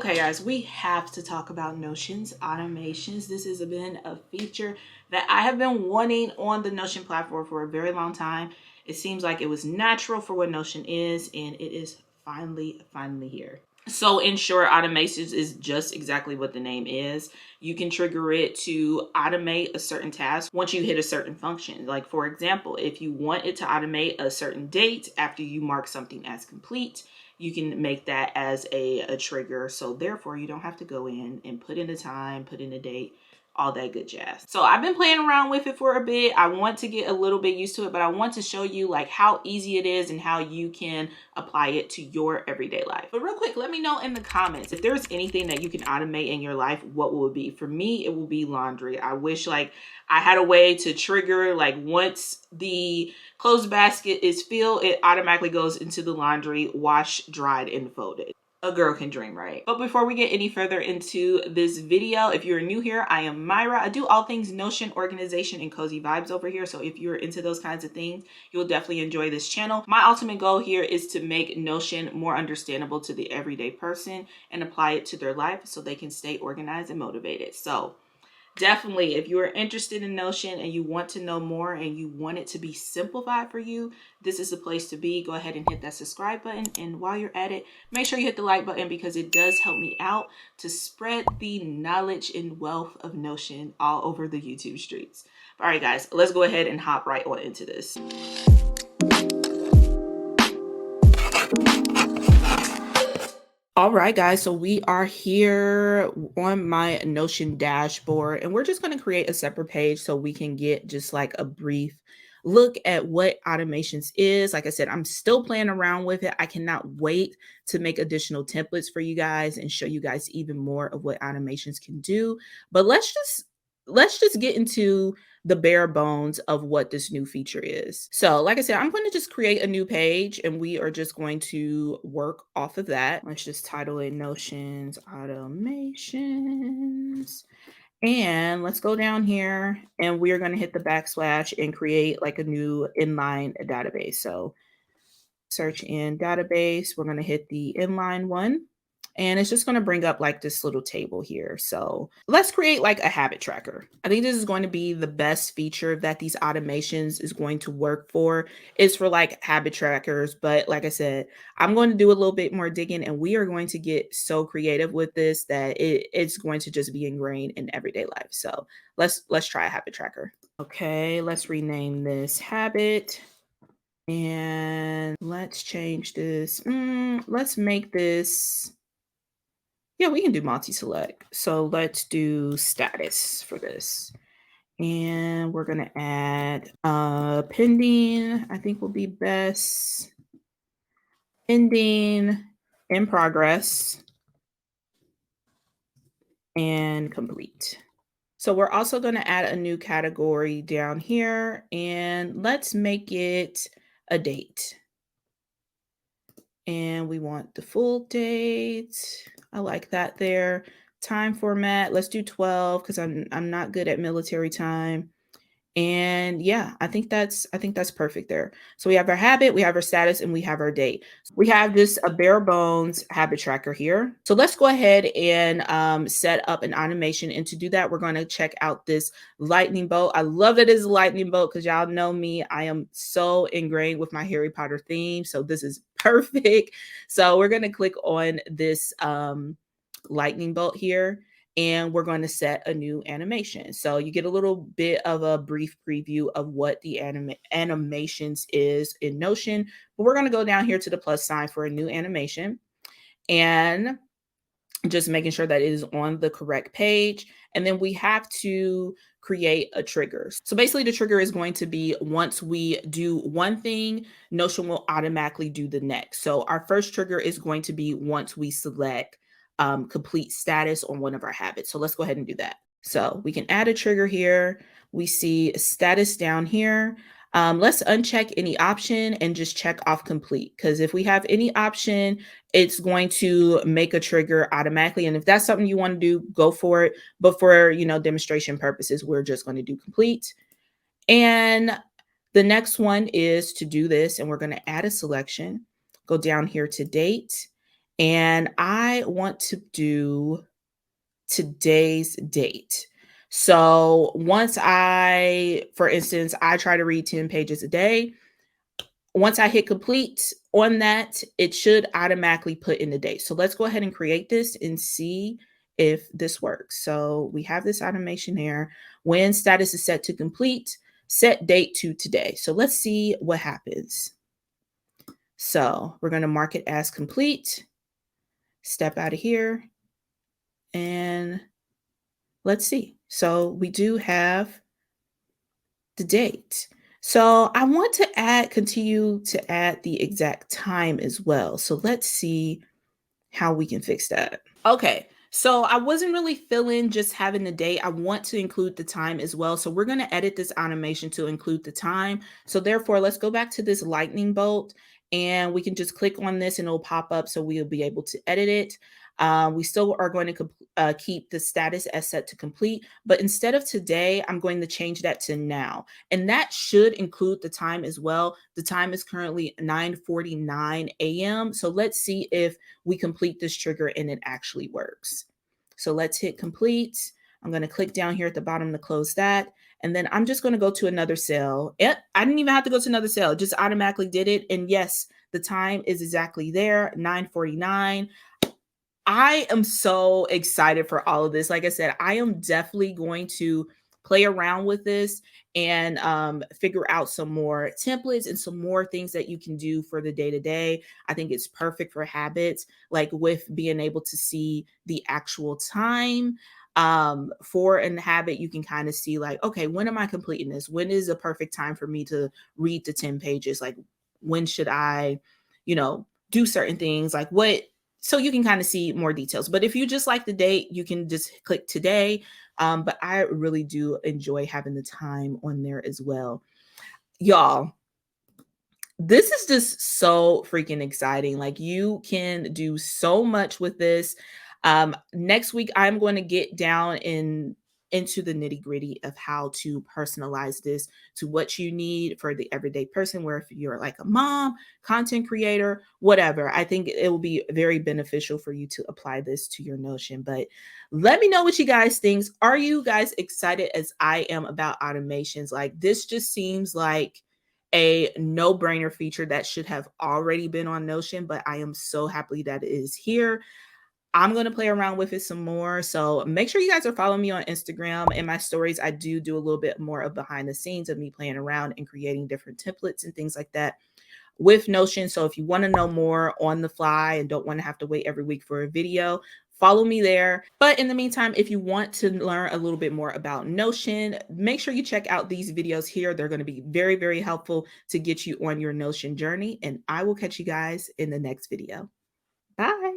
Okay, guys, we have to talk about Notion's automations. This has been a feature that I have been wanting on the Notion platform for a very long time. It seems like it was natural for what Notion is, and it is finally here. So in short, automations is just exactly what the name is. You can trigger it to automate a certain task once you hit a certain function. Like for example, if you want it to automate a certain date after you mark something as complete, you can make that as a trigger. So therefore you don't have to go in and put in the time, put in the date, all that good jazz. So I've been playing around with it for a bit. I want to get a little bit used to it, but I want to show you like how easy it is and how you can apply it to your everyday life. But real quick, let me know in the comments if there's anything that you can automate in your life, what will it be? For me, it will be laundry. I wish like I had a way to trigger like once the clothes basket is filled, it automatically goes into the laundry, washed, dried, and folded. A girl can dream, right? But before we get any further into this video, if you're new here, I am Myra. I do all things Notion, organization, and cozy vibes over here. So if you're into those kinds of things, you'll definitely enjoy this channel. My ultimate goal here is to make Notion more understandable to the everyday person and apply it to their life so they can stay organized and motivated. So definitely, if you are interested in Notion and you want to know more and you want it to be simplified for you, this is the place to be. Go ahead and hit that subscribe button. And while you're at it, make sure you hit the like button because it does help me out to spread the knowledge and wealth of Notion all over the YouTube streets. All right, guys, let's go ahead and hop right on into this. All right, guys, so we are here on my Notion dashboard, and we're just going to create a separate page so we can get just like a brief look at what automations is. Like I said, I'm still playing around with it. I cannot wait to make additional templates for you guys and show you guys even more of what automations can do. But let's just get into the bare bones of what this new feature is. So like I said, I'm going to just create a new page and we are just going to work off of that. Let's just title it Notions Automations. And let's go down here and we are going to hit the backslash and create like a new inline database. So search in database, we're going to hit the inline one. And it's just going to bring up like this little table here. So let's create like a habit tracker. I think this is going to be the best feature that these automations is going to work for. Is for like habit trackers. But like I said, I'm going to do a little bit more digging and we are going to get so creative with this that it's going to just be ingrained in everyday life. So let's try a habit tracker. Okay, let's rename this habit. And let's change this. Let's make this. Yeah, we can do multi-select. So let's do status for this. And we're going to add pending, I think will be best. Pending, in progress, and complete. So we're also going to add a new category down here and let's make it a date. And we want the full date. I like that there. Time format, let's do 12 because I'm not good at military time. And yeah, I think that's perfect there. So we have our habit, we have our status, and we have our date. We have just a bare bones habit tracker here. So let's go ahead and set up an automation. And to do that, we're going to check out this lightning bolt. I love that it's a lightning bolt because y'all know me. I am so ingrained with my Harry Potter theme. So this is perfect. So we're going to click on this lightning bolt here and we're going to set a new animation. So you get a little bit of a brief preview of what the animations is in Notion, but we're going to go down here to the plus sign for a new animation and just making sure that it is on the correct page. And then we have to create a trigger. So basically the trigger is going to be once we do one thing, Notion will automatically do the next. So our first trigger is going to be once we select complete status on one of our habits. So let's go ahead and do that. So we can add a trigger here. We see status down here. Let's uncheck any option and just check off complete. Because if we have any option, it's going to make a trigger automatically. And if that's something you want to do, go for it. But for, demonstration purposes, we're just going to do complete. And the next one is to do this. And we're going to add a selection, go down here to date. and I want to do today's date. So once for instance, I try to read 10 pages a day. Once I hit complete on that, it should automatically put in the date. So let's go ahead and create this and see if this works. So we have this automation here. When status is set to complete, set date to today. So let's see what happens. So we're going to mark it as complete, step out of here, and let's see. So we do have the date. So I want to continue to add the exact time as well. So let's see how we can fix that. Okay, so I wasn't really feeling just having the date. I want to include the time as well. So we're going to edit this animation to include the time. So therefore, let's go back to this lightning bolt and we can just click on this and it'll pop up. So we'll be able to edit it. We still are going to keep the status as set to complete, but instead of today, I'm going to change that to now. And that should include the time as well. The time is currently 9:49 a.m. So let's see if we complete this trigger and it actually works. So let's hit complete. I'm going to click down here at the bottom to close that. And then I'm just going to go to another cell. I didn't even have to go to another cell. It just automatically did it. And yes, the time is exactly there, 9:49. I am so excited for all of this. Like I said, I am definitely going to play around with this and figure out some more templates and some more things that you can do for the day to day. I think it's perfect for habits, like with being able to see the actual time for an habit. You can kind of see like, okay, when am I completing this? When is a perfect time for me to read the 10 pages? Like, when should I, do certain things? Like so you can kind of see more details. But if you just like the date, you can just click today. But I really do enjoy having the time on there as well. Y'all, this is just so freaking exciting. Like, you can do so much with this. Next week, I'm going to get down into the nitty gritty of how to personalize this to what you need for the everyday person, where if you're like a mom, content creator, whatever, I think it will be very beneficial for you to apply this to your Notion. But let me know what you guys think. Are you guys excited as I am about automations? Like, this just seems like a no-brainer feature that should have already been on Notion, but I am so happy that it is here. I'm going to play around with it some more. So make sure you guys are following me on Instagram. In my stories, I do a little bit more of behind the scenes of me playing around and creating different templates and things like that with Notion. So if you want to know more on the fly and don't want to have to wait every week for a video, follow me there. But in the meantime, if you want to learn a little bit more about Notion, make sure you check out these videos here. They're going to be very, very helpful to get you on your Notion journey. And I will catch you guys in the next video. Bye.